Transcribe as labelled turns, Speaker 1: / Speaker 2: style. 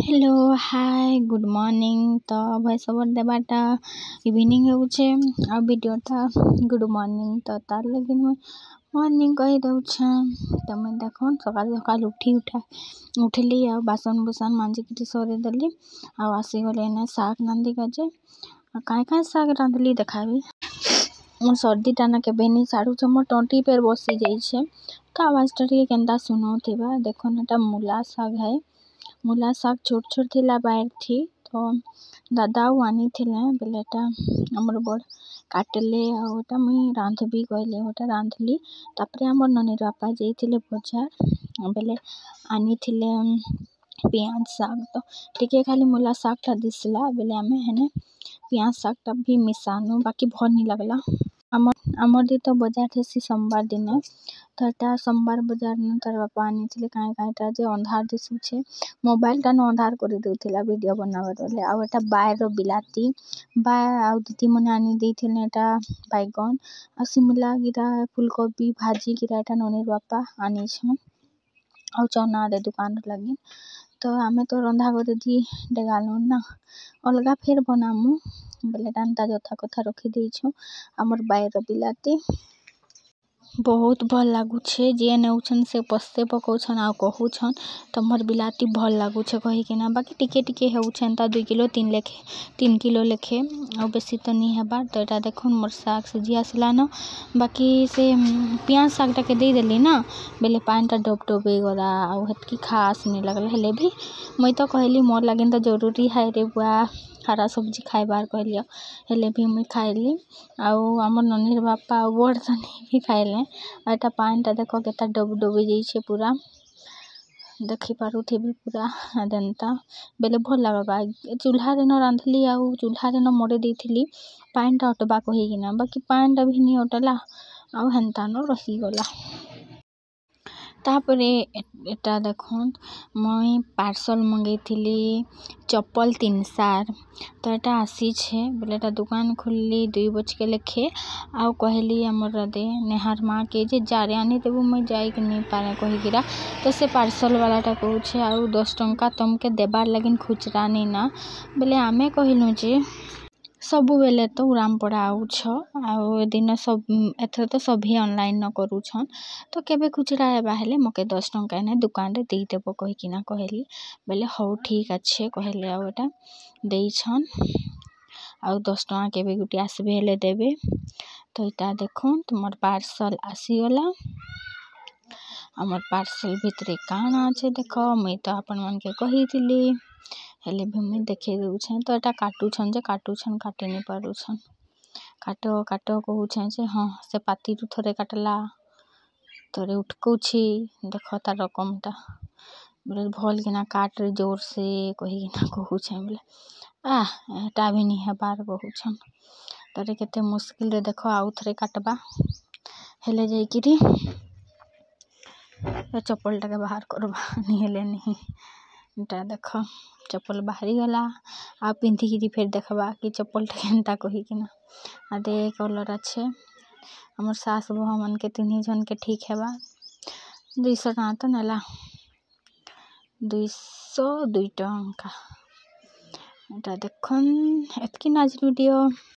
Speaker 1: Hello hi good morning. तो voice over देवाटा evening होचे आ वीडियोटा good morning तो तार लगे मुझे मॉर्निंग कही दौछे। तो मैं देखो सकाल सकाल उठिली आ बासन बुसान मांजिकी सरे देली आसी गले ना शाग रांधि गजे काय शाग रांधली देखाबी। मोर सर्दीटा ना के बेनी साड़ुचे मोर टंटी पर बसी जाइए तो आवाज़टा केन्ता सुनाउथिबा। देखो ना मूला शाग है। मूला शाग छोट छोट थिला बाहर थी तो दादा आनी थिले बेलेटा आमर बड़ काटले आटा मुई रांधबी कहले ओटा रांधली। तापरे आमर ननीर बापा जाइथिले बजार बेले आनी थिले पियाज शाग तो टिके खाली मूला शागटा दिसला बेले आमे हेने पियाज शागटा भी मिसानु बाकी भल नहीं लगला। आमर दी तो बजार थेसी सोमवार दिने तो एटा सोमवार बजार न तार बापा आनी थिले काईटा जे अंधार दिसुछे मोबाइलटा न अंधार कर देउथिला वीडियो बनावर बेले आ एटा बायर बिलाती बा आ दीदी मने आनी देइथिले एटा बैगन आ शिमला गिरा फूलकोबी भाजी गिरा एटा ननीर बापा आनी छन आ चना दे दुकान लगी। तो आमे तो रंधा कर दी डेगालु ना अलगा फेर बनामु बेले डांटा जथा कथा रखी देइछु। आमर बायर बिलाती बहुत भल लागुछे जे नेउछन से पस्ते पकाउछन आ कहूछन तो मोर बिलाती भल लागुछे कहिकिना बाकी टिके टिके हेउछन ता 2 किलो 3 किलो लेखे आ बेसी तो नहीं हेबार। तो एटा देखुन मोर शाग सिझी आसला न बाकी से पियाज शागटा के दे देली ना बेले पानीटा डब डबे गला आ हेतकी खास नहीं लगला हेले भी मुई तो कहली मोर लागिन तो जरूरी है रे बुआ हरा सब्जी खाइबार कहलियो हेले भी मुई खाइली आउ आमर ननीर बापा बड़ सनी भी खाइले। एटा पानीटा देखो केता डब डबे जाइछे पूरा देखि पारुथिबे पूरा देनता बेले भल लागबा चूल्हा रे न रांधली आउ चूल्हा रे न मोड़े देइथिली पानीटा अटबा कहिकिना बाकी पानीटा भी नहीं अटला आउ हेन्ता न रही गला। तापरे एटा देखुन मुई पार्सल मंगैथिली चप्पल 3 सार तो एटा आसी छे बेले एटा दुकान खुलली 2 बज के लेखे आउ कहली हमर दे नेहार माँ के जे जारे आनी देबू मुई जाई के नहीं पारे कहिकिरा तो से पार्सल वालाटा कहूछे आउ 10 टंका तुमके देबार लगिन खुचरा नहीं ना बेले आमे कहिलु जे सबु बेले तो उरामपड़ा आउछ आउ दिन सब एथर तो सभी ऑनलाइन न करूछन तो केबे खुचरा हेबा हेले मके 10 टंका ने दुकान रे देई देबो कहिकिना कहली बेले हौ ठीक अच्छे कहले आउ एटा देइछन आउ 10 टंका केबे गुटी आसबे हेले देबे। तो इटा देखुन तुमर पार्सल आसीगला आमर पार्सल भितरे काना अच्छे देखो मुई तो आपन मन के कहिथिली हेले भी मुई देखे देउछे। तो एटा काटुछन जे काटुछन काटि नहीं पारुछन काटो काटो कहूछे जे हाँ से पातीरु थोड़े काटला थोड़े उठकुछि देखो तार रकमटा बेले भल किना काट रे जोर से कहिकिना कहूछे बेले एटा भी नहीं हेबार कहूछन तारे केते मुश्किल रे देखो आउ थोड़े काटबा हेले जाइकिरी चप्पलटा के बाहर करबा नहीं हेले नहीं एटा देखो चप्पल बाहरी गला आ पिंधिकिरी फेर देखबा कि चप्पलटा केनता कहिकिना आ दे कलर अच्छे हमर सास बहु मन के 3 जन के ठीक हेबा 200 टका तो नेला 202 टका एटा देखुन एतकी नाज वीडियो।